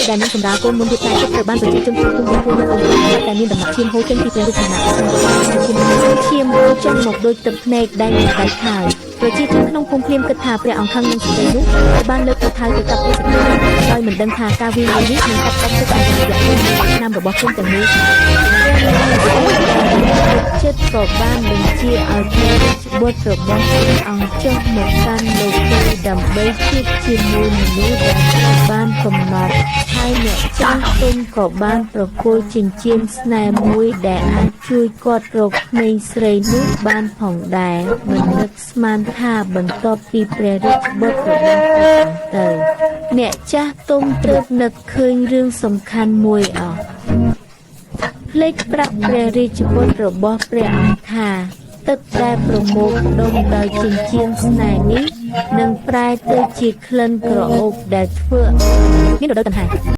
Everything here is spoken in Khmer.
ដែលនឹងសម្រាប់កូនមុនរៀបការជិតត្រូវបានប្រជាជនគ្រប់គ្រងខ្លួននៅអង្គការតែមានដំណាក់ឈាមហូរចេញពីព្រះរូបឋានៈឈាមហូរចុះមកដូចទឹកភ្នែកដែលមិនដាច់ខាយប្រជាជនក្នុងភូមិភ្លាមគិតថាព្រះអង្គខឹងនឹងសេចក្តីនោះបានលើកទៅថើទៅកាប់ពុទ្ធិដោយមិនដឹងថាការវាយនេះនឹងកាត់ទឹកទឹកអរិយឆ្នាំរបស់ខ្លួនទាំងនេះចិត្តក៏បានបញ្ជាឲ្យព្រះបុត្ររបស់ព្រះអង្គចុះមកកាន់លោកទេដើម្បីជួបជាមួយមនុស្សដែលបានកំណត់ហើយអ្នកចាស់ទុំក៏បានប្រគល់ចិញ្ចៀនស្នេហ៍មួយដែលអាចជួយគាត់រកក្មេងស្រីនោះបានផងដែរមិននឹកស្មានថាបន្ទាប់ពីព្រះរាជបុត្ររបស់ទៅអ្នកចាស់ទុំទើបនឹកឃើញរឿងសំខាន់មួយអស់ភ្លេចប្រាប់ព្រះរាជបុត្ររបស់ព្រះអង្គថាទឹកដែលប្រមូលផ្ដុំដោយចិញ្ចៀនស្នេហ៍នេះនឹងប្រែទៅជាក្លិនក្រអូបដែលធ្វើមានរដូវតណ្ហា